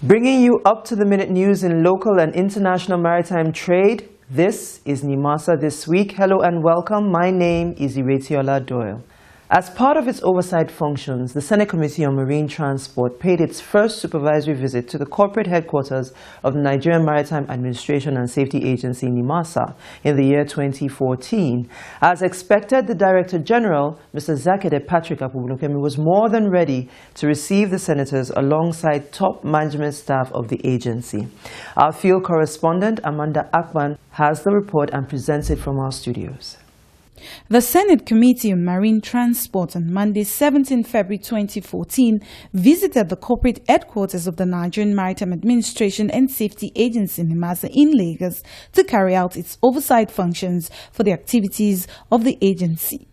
Bringing you up-to-the-minute news in local and international maritime trade, this is Nimasa This Week. Hello and welcome. My name is Iretiola Doyle. As part of its oversight functions, the Senate Committee on Marine Transport paid its first supervisory visit to the corporate headquarters of the Nigerian Maritime Administration and Safety Agency, Nimasa, in the year 2014. As expected, the Director General, Mr. Zakede Patrick Apubulokemi, was more than ready to receive the senators alongside top management staff of the agency. Our field correspondent, Amanda Akban, has the report and presents it from our studios. The Senate Committee on Marine Transport on Monday, 17 February 2014, visited the corporate headquarters of the Nigerian Maritime Administration and Safety Agency, Nimasa, in Lagos to carry out its oversight functions for the activities of the agency.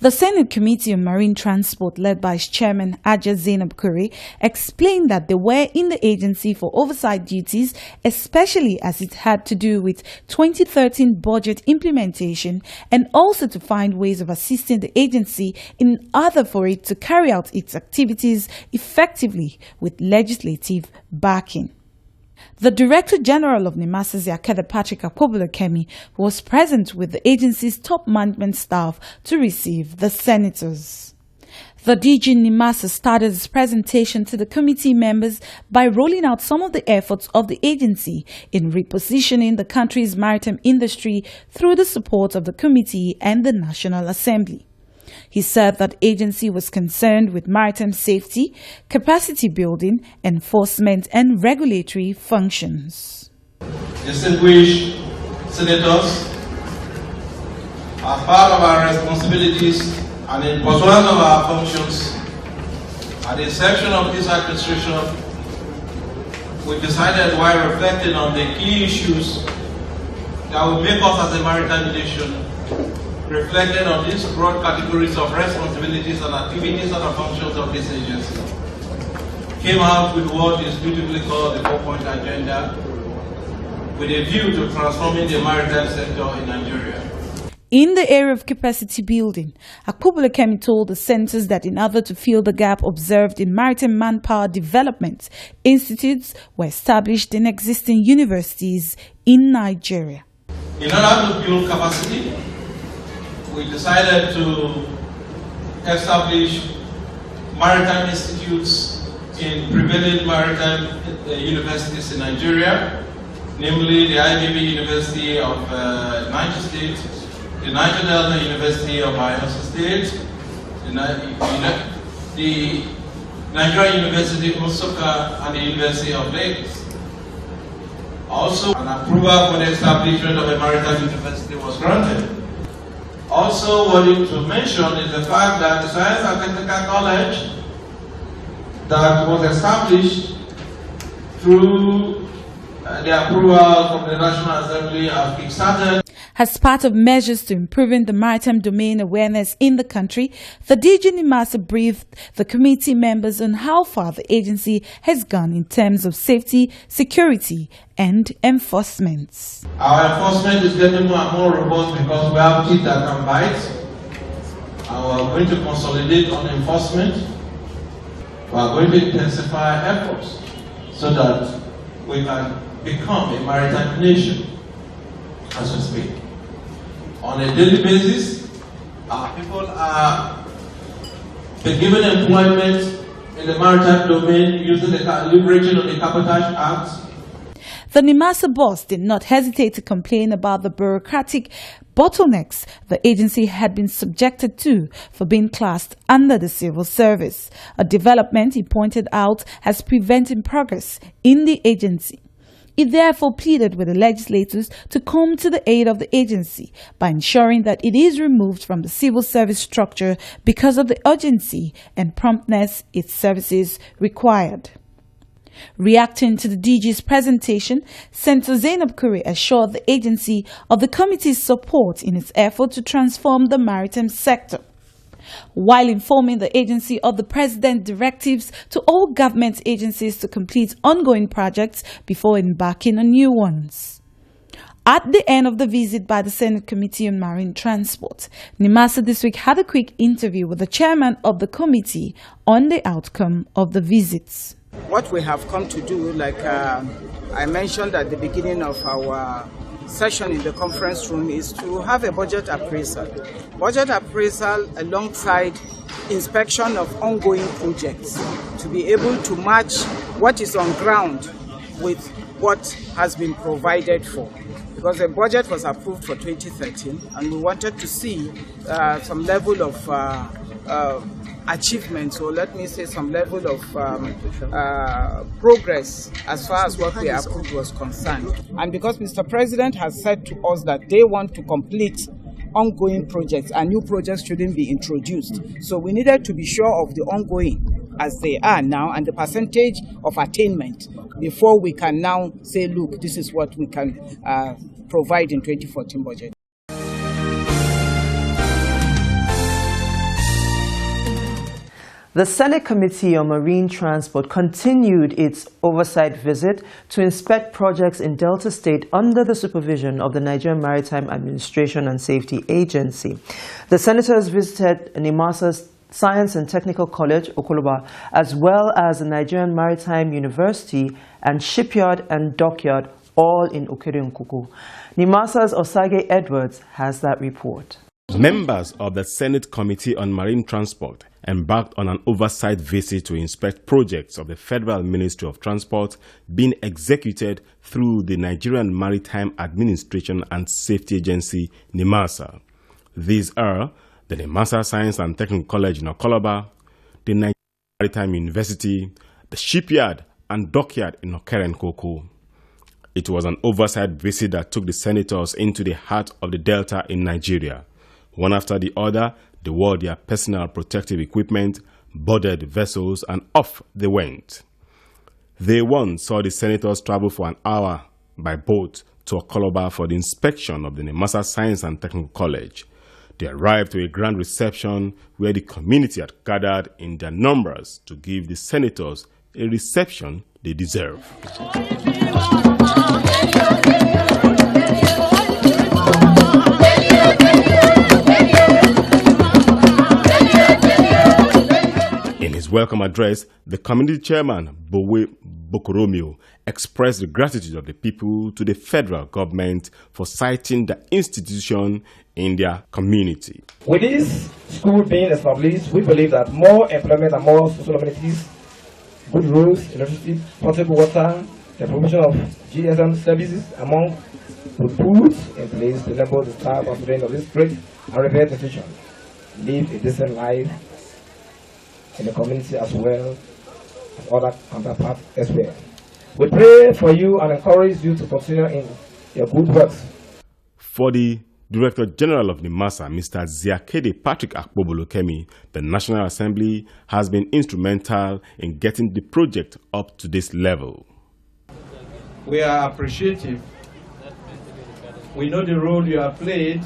The Senate Committee on Marine Transport, led by its chairman, Haja Zainab Kure, explained that they were in the agency for oversight duties, especially as it had to do with 2013 budget implementation and also to find ways of assisting the agency in order for it to carry out its activities effectively with legislative backing. The Director General of Nimasa, Zakede Patrick Apubulokemi, was present with the agency's top management staff to receive the senators. The DG Nimasa started his presentation to the committee members by rolling out some of the efforts of the agency in repositioning the country's maritime industry through the support of the committee and the National Assembly. He said that agency was concerned with maritime safety, capacity building, enforcement and regulatory functions. Distinguished senators, as part of our responsibilities and in pursuance of our functions, at the inception of this administration, we decided, while reflecting on the key issues that will make us as a maritime nation, reflected on these broad categories of responsibilities and activities and functions of this agency, came out with what is beautifully called the 4-point agenda, with a view to transforming the maritime sector in Nigeria. In the area of capacity building, Apubulokemi told the senators that in order to fill the gap observed in maritime manpower development, institutes were established in existing universities in Nigeria. In order to build capacity, we decided to establish maritime institutes in prevailing maritime universities in Nigeria, namely the IBB University of Niger State, the Niger Delta University of Bayelsa State, the Nigerian University of Nsukka, and the University of Lagos. Also, an approval for the establishment of a maritime university was granted. Also wanting to mention is the fact that the Science and Technical College that was established through the approval from the National Assembly has kickstarted. As part of measures to improving the maritime domain awareness in the country, the DG Nimasa briefed the committee members on how far the agency has gone in terms of safety, security, and enforcement. Our enforcement is getting more and more robust because we have teeth that can bite. And we are going to consolidate on enforcement. We are going to intensify efforts so that we can become a maritime nation as we speak. On a daily basis, our people are being given employment in the maritime domain using the leveraging of the Cabotage Act. The Nimasa boss did not hesitate to complain about the bureaucratic bottlenecks the agency had been subjected to for being classed under the civil service, a development he pointed out has prevented progress in the agency. It therefore pleaded with the legislators to come to the aid of the agency by ensuring that it is removed from the civil service structure because of the urgency and promptness its services required. Reacting to the DG's presentation, Senator Zainab Kure assured the agency of the committee's support in its effort to transform the maritime sector, while informing the agency of the President's directives to all government agencies to complete ongoing projects before embarking on new ones. At the end of the visit by the Senate Committee on Marine Transport, Nimasa This Week had a quick interview with the chairman of the committee on the outcome of the visits. What we have come to do, like I mentioned at the beginning of our session in the conference room, is to have a budget appraisal. Budget appraisal alongside inspection of ongoing projects to be able to match what is on ground with what has been provided for. Because the budget was approved for 2013 and we wanted to see some level of achievements, or let me say some level of progress as far as what we approved was concerned. And because Mr. President has said to us that they want to complete ongoing projects and new projects shouldn't be introduced. So we needed to be sure of the ongoing as they are now and the percentage of attainment before we can now say, look, this is what we can provide in 2014 budget. The Senate Committee on Marine Transport continued its oversight visit to inspect projects in Delta State under the supervision of the Nigerian Maritime Administration and Safety Agency. The senators visited Nimasa's Science and Technical College, Okoloba, as well as the Nigerian Maritime University and Shipyard and Dockyard, all in Okere-Nkuku. Nimasa's Osage Edwards has that report. Members of the Senate Committee on Marine Transport embarked on an oversight visit to inspect projects of the Federal Ministry of Transport being executed through the Nigerian Maritime Administration and Safety Agency, Nimasa. These are the Nimasa Science and Technical College in Okoloba, the Nigerian Maritime University, the Shipyard and Dockyard in Okere-Nkuku. It was an oversight visit that took the senators into the heart of the Delta in Nigeria. One after the other, they wore their personal protective equipment, boarded vessels, and off they went. They once saw the senators travel for an hour by boat to Okoloba for the inspection of the Nimasa Science and Technical College. They arrived to a grand reception where the community had gathered in their numbers to give the senators a reception they deserve. In his welcome address, the community chairman, Bowe Bokoromio, expressed the gratitude of the people to the federal government for citing the institution in their community. With this school being established, we believe that more employment and more social amenities, good roads, electricity, potable water, the provision of GSM services among the put in place to enable the staff and students of this great and revered institution live a decent life in the community as well as other counterparts as well. We pray for you and encourage you to continue in your good works. For the Director General of Nimasa, Mr. Ziakede Patrick Akpobolokemi, the National Assembly has been instrumental in getting the project up to this level. We are appreciative. We know the role you have played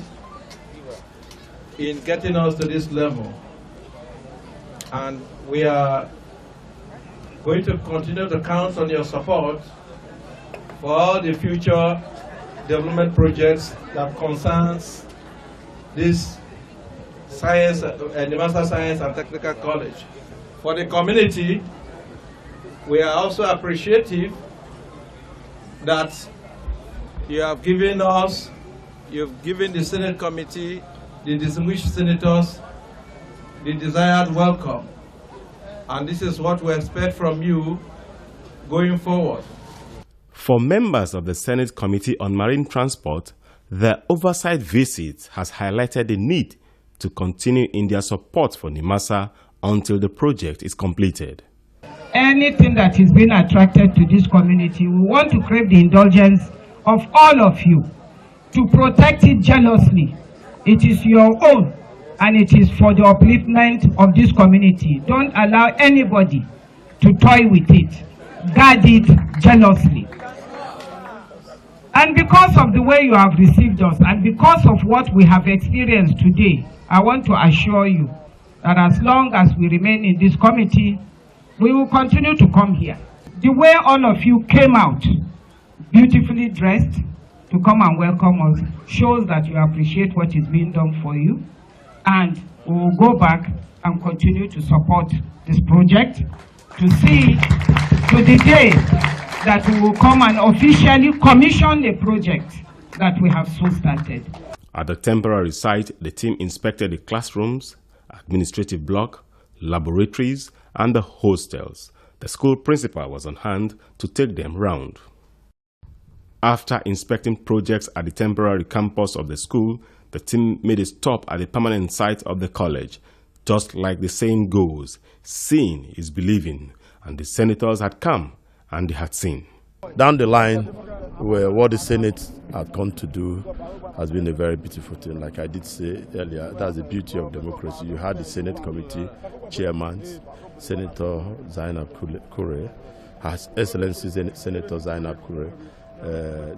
in getting us to this level. And we are going to continue to count on your support for all the future development projects that concerns this science, Nimasa Science and Technical College. For the community, we are also appreciative that you have given us, you've given the Senate Committee, the distinguished senators, the desired welcome. And this is what we expect from you going forward. For members of the Senate Committee on Marine Transport, the oversight visit has highlighted the need to continue in their support for Nimasa until the project is completed. Anything that is being attracted to this community, we want to crave the indulgence of all of you to protect it jealously. It is your own and it is for the upliftment of this community. Don't allow anybody to toy with it. Guard it jealously. And because of the way you have received us and because of what we have experienced today, I want to assure you that as long as we remain in this committee, we will continue to come here. The way all of you came out, beautifully dressed, to come and welcome us, shows that you appreciate what is being done for you. And we will go back and continue to support this project to see to the day that we will come and officially commission a project that we have so started. At the temporary site, the team inspected the classrooms, administrative block, laboratories, and the hostels. The school principal was on hand to take them round. After inspecting projects at the temporary campus of the school, the team made a stop at the permanent site of the college. Just like the saying goes, seeing is believing, and the senators had come and they had seen. Down the line, where what the Senate had come to do has been a very beautiful thing. Like I did say earlier, that's the beauty of democracy. You had the Senate committee chairman, Senator Zainab Kure, Her Excellency Senator Zainab Kure,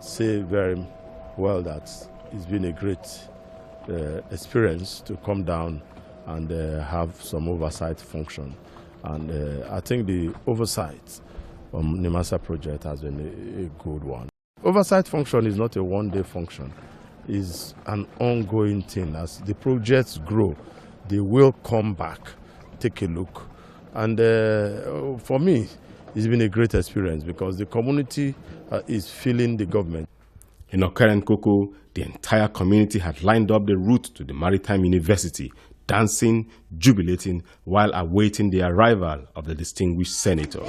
say very well that it's been a great experience to come down and have some oversight function. And I think the oversight on Nimasa project has been a good one. Oversight function is not a one-day function. It's an ongoing thing. As the projects grow, they will come back, take a look. And for me, it's been a great experience because the community is feeling the government. In Okerenkoko, the entire community had lined up the route to the Maritime University, dancing, jubilating, while awaiting the arrival of the distinguished senator.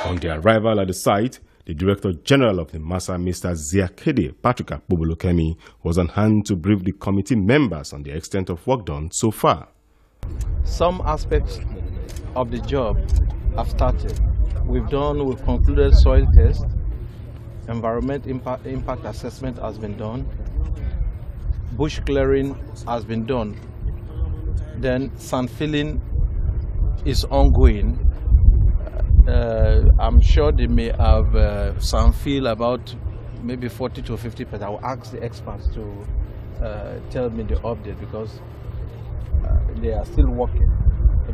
On the arrival at the site, the Director General of Nimasa, Mr. Ziakede Patrick Akpobolokemi, was on hand to brief the committee members on the extent of work done so far. Some aspects of the job have started. We've concluded soil test, environment impact assessment has been done, bush clearing has been done, then sand filling is ongoing. I'm sure they may have sand fill about maybe 40 to 50%. I will ask the experts to tell me the update because they are still working.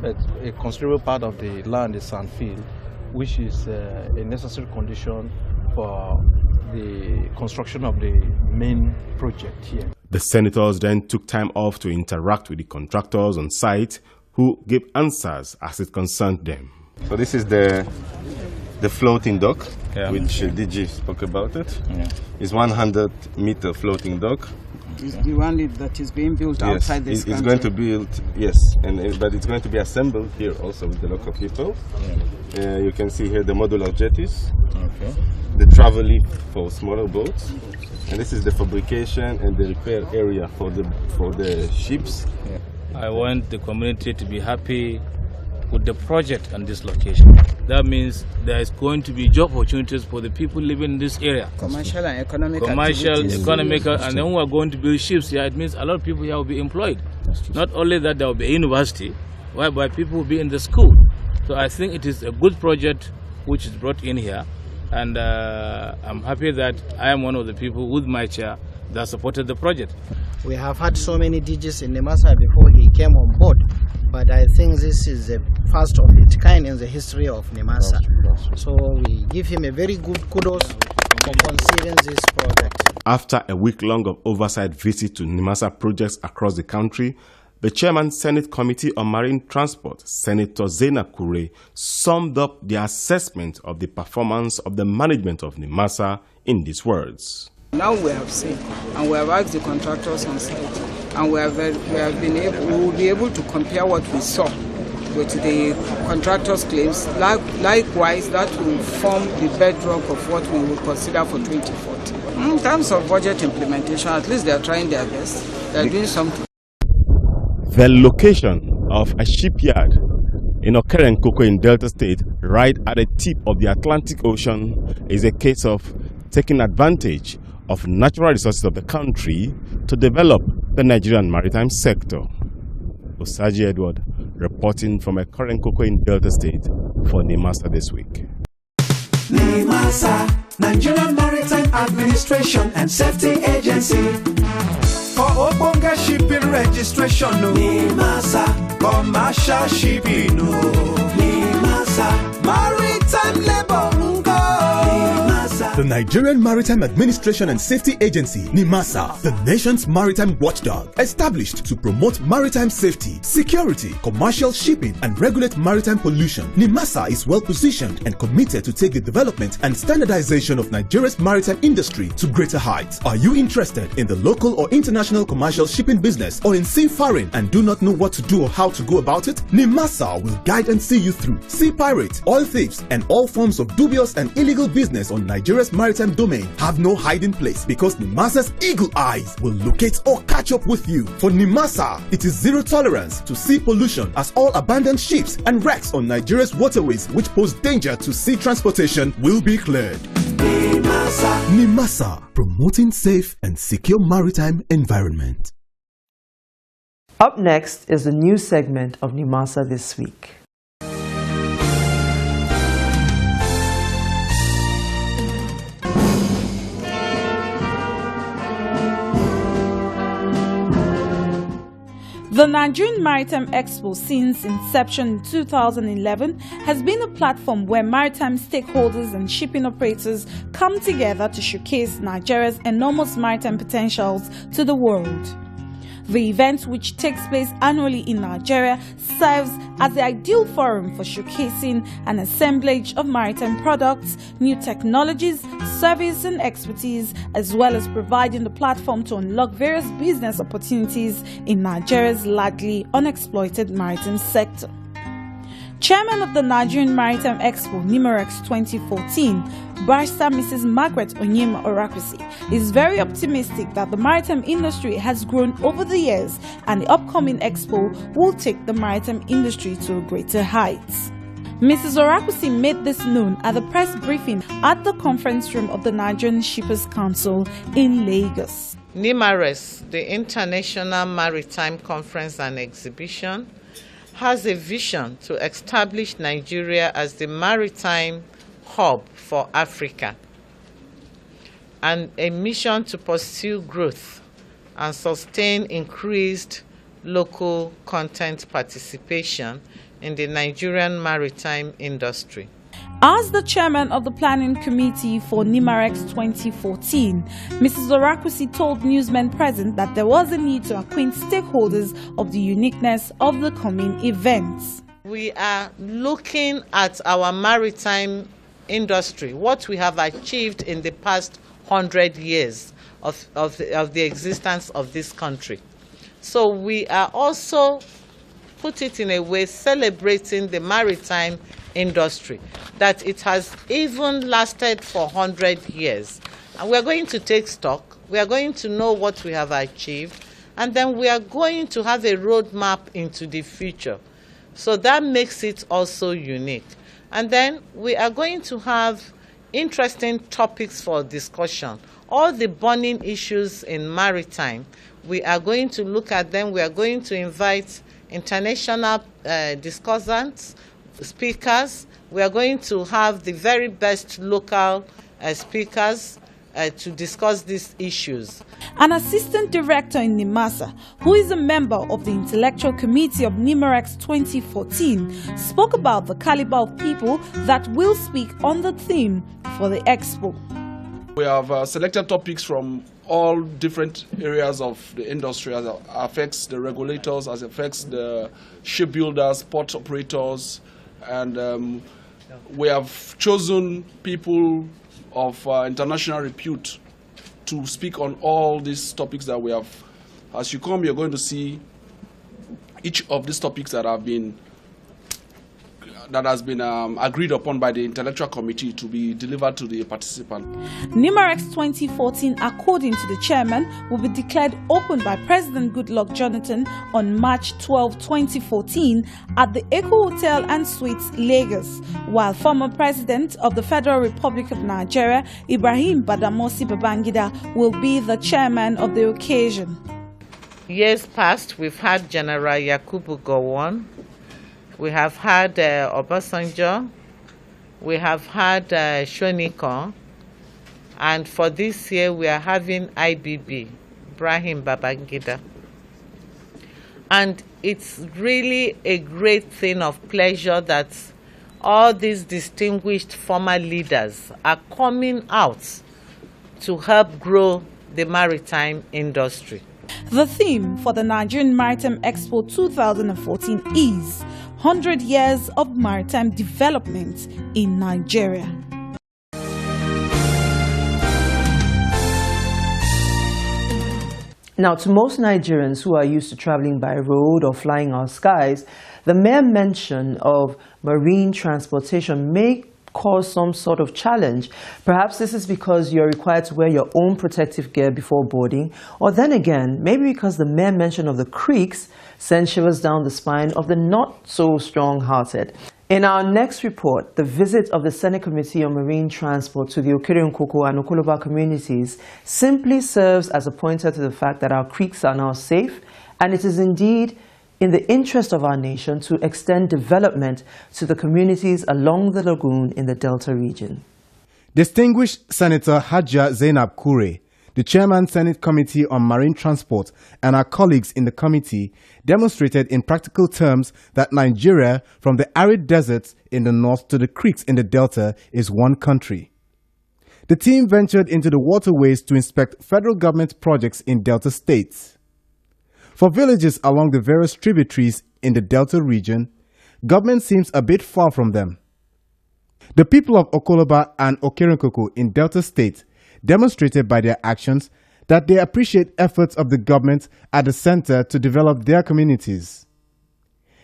But a considerable part of the land is sand fill, which is a necessary condition for the construction of the main project here. The senators then took time off to interact with the contractors on site who gave answers as it concerned them. So this is the floating dock, which DG spoke about it. Yeah. It's 100-meter floating dock. It's the one that is being built outside this country. It's going to be built, yes, but it's going to be assembled here also with the local people. Yeah. You can see here the modular jetties, the travel lift for smaller boats, and this is the fabrication and the repair area for the ships. Yeah. I want the community to be happy with the project on this location. That means there is going to be job opportunities for the people living in this area. Commercial and economic economic, and then we are going to build ships here. It means a lot of people here will be employed. Not only that, there will be a university, whereby people will be in the school. So I think it is a good project which is brought in here. And I'm happy that I am one of the people with my chair that supported the project. We have had so many DJs in Nimasa before he came on board. But I think this is the first of its kind in the history of Nimasa. So we give him a very good kudos for conceiving this project. After a week-long of oversight visit to Nimasa projects across the country, the Chairman Senate Committee on Marine Transport, Senator Zainab Kure, summed up the assessment of the performance of the management of Nimasa in these words. Now we have seen, and we have asked the contractors on site, and we will be able to compare what we saw with the contractors' claims. Likewise, that will form the bedrock of what we will consider for 2040. In terms of budget implementation, at least they are trying their best. They are doing something. The location of a shipyard in Okerenkoko in Delta State, right at the tip of the Atlantic Ocean, is a case of taking advantage of natural resources of the country to develop the Nigerian maritime sector. Osaji Edward reporting from Okerenkoko in Delta State for Nimasa This Week. Nimasa, Nigerian Maritime Administration and Safety Agency. For Obonga shipping registration, no. Nimasa, commercial shipping, no. Nimasa, maritime labor, The Nigerian Maritime Administration and Safety Agency, Nimasa, the nation's maritime watchdog, established to promote maritime safety, security, commercial shipping, and regulate maritime pollution. Nimasa is well positioned and committed to take the development and standardization of Nigeria's maritime industry to greater heights. Are you interested in the local or international commercial shipping business or in seafaring and do not know what to do or how to go about it? Nimasa will guide and see you through. Sea pirates, oil thieves, and all forms of dubious and illegal business on Nigeria's maritime domain have no hiding place because Nimasa's eagle eyes will locate or catch up with you. For Nimasa, it is zero tolerance to sea pollution as all abandoned ships and wrecks on Nigeria's waterways which pose danger to sea transportation will be cleared. Nimasa, promoting safe and secure maritime environment. Up next is the news segment of Nimasa This Week. The Nigerian Maritime Expo since inception in 2011 has been a platform where maritime stakeholders and shipping operators come together to showcase Nigeria's enormous maritime potentials to the world. The event, which takes place annually in Nigeria, serves as the ideal forum for showcasing an assemblage of maritime products, new technologies, service and expertise, as well as providing the platform to unlock various business opportunities in Nigeria's largely unexploited maritime sector. Chairman of the Nigerian Maritime Expo, Nimarex 2014, Barrister Mrs. Margaret Onyema Orakwesi, is very optimistic that the maritime industry has grown over the years and the upcoming expo will take the maritime industry to greater heights. Mrs. Orakwesi made this known at the press briefing at the conference room of the Nigerian Shippers Council in Lagos. Nimares, the International Maritime Conference and Exhibition, has a vision to establish Nigeria as the maritime hub for Africa and a mission to pursue growth and sustain increased local content participation in the Nigerian maritime industry. As the chairman of the planning committee for Nimarex 2014, Mrs. Orakwesi told newsmen present that there was a need to acquaint stakeholders of the uniqueness of the coming events. We are looking at our maritime industry, what we have achieved in the past 100 years of the existence of this country. So we are also, put it in a way, celebrating the maritime industry, that it has even lasted for 100 years. And we are going to take stock, we are going to know what we have achieved, and then we are going to have a roadmap into the future. So that makes it also unique. And then we are going to have interesting topics for discussion. All the burning issues in maritime, we are going to look at them. We are going to invite international discussants, speakers. We are going to have the very best local speakers to discuss these issues. An assistant director in Nimasa, who is a member of the intellectual committee of Nimarex 2014, spoke about the caliber of people that will speak on the theme for the expo. We have selected topics from all different areas of the industry as it affects the regulators, as it affects the shipbuilders, port operators, and we have chosen people of international repute to speak on all these topics that we have. As you come, you're going to see each of these topics that has been agreed upon by the intellectual committee to be delivered to the participant. Nimarex 2014, according to the chairman, will be declared open by President Goodluck Jonathan on March 12, 2014 at the Eco Hotel and Suites, Lagos, while former President of the Federal Republic of Nigeria, Ibrahim Badamasi Babangida, will be the chairman of the occasion. Years past, we've had General Yakubu Gowon. We have had Obasanjo, we have had Shonikon, and for this year we are having IBB, Ibrahim Babangida. And it's really a great thing of pleasure that all these distinguished former leaders are coming out to help grow the maritime industry. The theme for the Nigerian Maritime Expo 2014 is 100 Years of Maritime Development in Nigeria. Now, to most Nigerians who are used to traveling by road or flying our skies, the mere mention of marine transportation may cause some sort of challenge. Perhaps this is because you're required to wear your own protective gear before boarding, or then again, maybe because the mere mention of the creeks sends shivers down the spine of the not-so-strong-hearted. In our next report, the visit of the Senate Committee on Marine Transport to the Okere-Nkoko and Okoloba communities simply serves as a pointer to the fact that our creeks are now safe, and it is indeed in the interest of our nation to extend development to the communities along the lagoon in the Delta region. Distinguished Senator Hajia Zainab Kure, the Chairman Senate Committee on Marine Transport, and our colleagues in the committee demonstrated in practical terms that Nigeria, from the arid deserts in the north to the creeks in the Delta, is one country. The team ventured into the waterways to inspect federal government projects in Delta states. For villages along the various tributaries in the Delta region, government seems a bit far from them. The people of Okoloba and Okere-Nkoko in Delta State demonstrated by their actions that they appreciate efforts of the government at the center to develop their communities.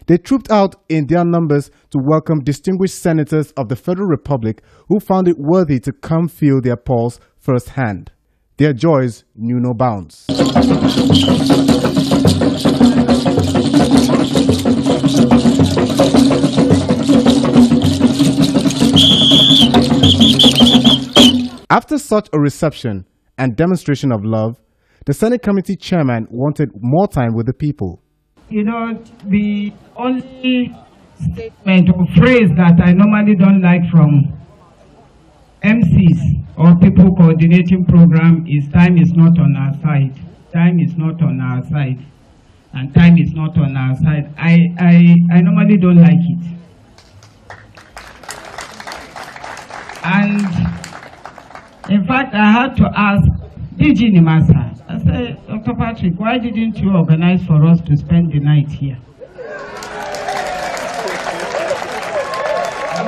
They trooped out in their numbers to welcome distinguished senators of the Federal Republic who found it worthy to come feel their pulse firsthand. Their joys knew no bounds. After such a reception and demonstration of love, the Senate Committee Chairman wanted more time with the people. You know, the only statement or phrase that I normally don't like from MCs or people coordinating program is time is not on our side. Time is not on our side. And time is not on our side. I normally don't like it. And in fact, I had to ask DG Nimasa. I said, Dr. Patrick, why didn't you organize for us to spend the night here?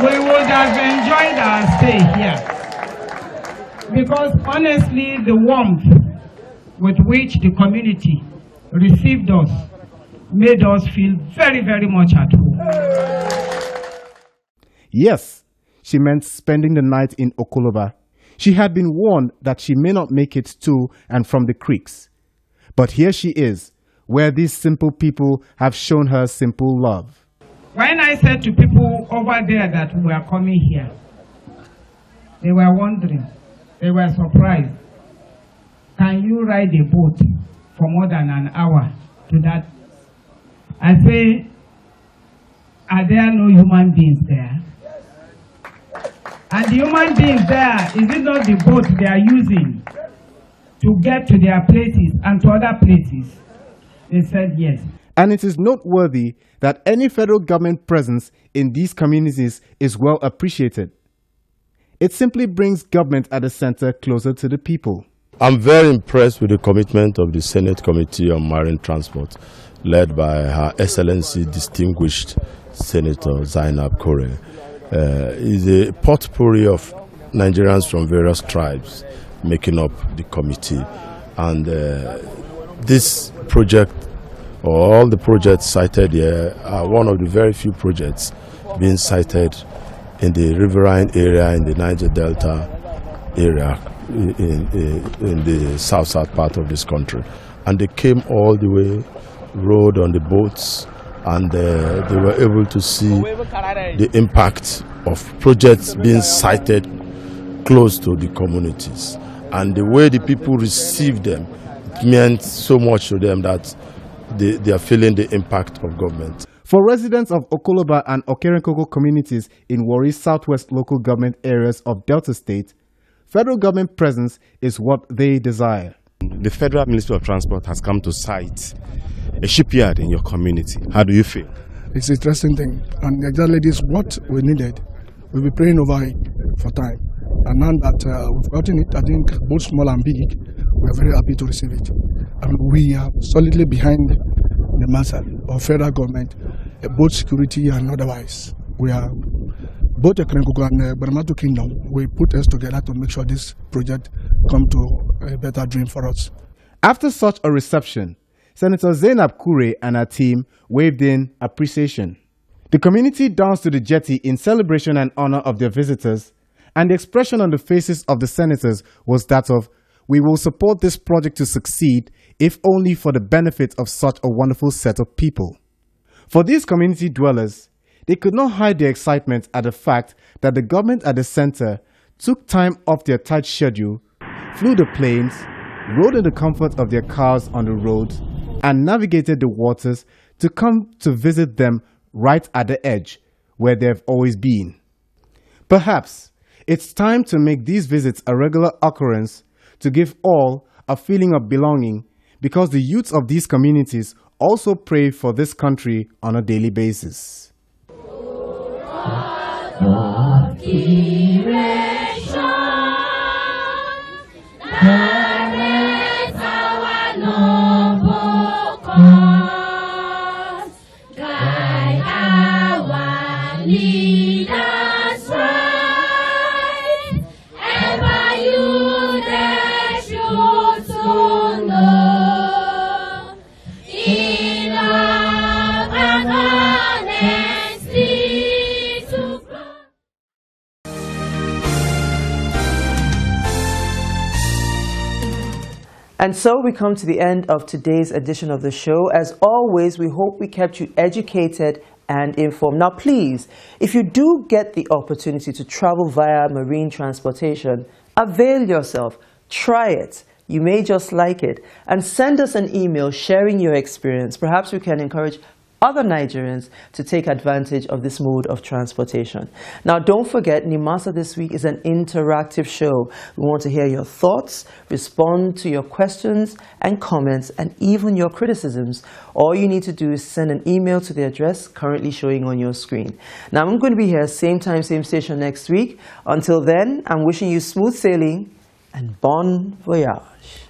We would have enjoyed our stay here. Because honestly, the warmth with which the community received us made us feel very, very much at home. Yes, she meant spending the night in Okoloba. She had been warned that she may not make it to and from the creeks. But here she is, where these simple people have shown her simple love. When I said to people over there that we are coming here, they were wondering, they were surprised. Can you ride a boat for more than an hour to that? I say, are there no human beings there? And the human beings there, is it not the boat they are using to get to their places and to other places? They said yes. And it is noteworthy that any federal government presence in these communities is well appreciated. It simply brings government at the center closer to the people. I'm very impressed with the commitment of the Senate Committee on Marine Transport, led by Her Excellency Distinguished Senator Zainab Kure. Is a potpourri of Nigerians from various tribes making up the committee. And this project, or all the projects cited here, are one of the very few projects being cited in the riverine area, in the Niger Delta area, in the south part of this country. And they came all the way, rode on the boats, and they were able to see the impact of projects being sited close to the communities. And the way the people received them, it meant so much to them that they are feeling the impact of government. For residents of Okoloba and Okere-Nkoko communities in Warri Southwest local government areas of Delta State, federal government presence is what they desire. The Federal Ministry of Transport has come to site a shipyard in your community. How do you feel? It's an interesting thing. And exactly this is what we needed. We'll be praying over it for time. And now that we've gotten it, I think both small and big, we are very happy to receive it. And we are solidly behind Nimasa or federal government, both security and otherwise. We are both Ekrenkuku and Baramato Kingdom. We put us together to make sure this project come to a better dream for us. After such a reception, Senator Zainab Kure and her team waved in appreciation. The community danced to the jetty in celebration and honor of their visitors, and the expression on the faces of the senators was that of, "We will support this project to succeed, if only for the benefit of such a wonderful set of people." For these community dwellers, they could not hide their excitement at the fact that the government at the center took time off their tight schedule, flew the planes, rode in the comfort of their cars on the roads, and navigated the waters to come to visit them right at the edge, where they've always been. Perhaps it's time to make these visits a regular occurrence to give all a feeling of belonging, because the youths of these communities also pray for this country on a daily basis. And so we come to the end of today's edition of the show. As always, we hope we kept you educated and informed. Now, please, if you do get the opportunity to travel via marine transportation, avail yourself. Try it. You may just like it. And send us an email sharing your experience. Perhaps we can encourage other Nigerians to take advantage of this mode of transportation. Now, don't forget, Nimasa This Week is an interactive show. We want to hear your thoughts, respond to your questions and comments, and even your criticisms. All you need to do is send an email to the address currently showing on your screen. Now, I'm going to be here same time, same station next week. Until then, I'm wishing you smooth sailing and bon voyage.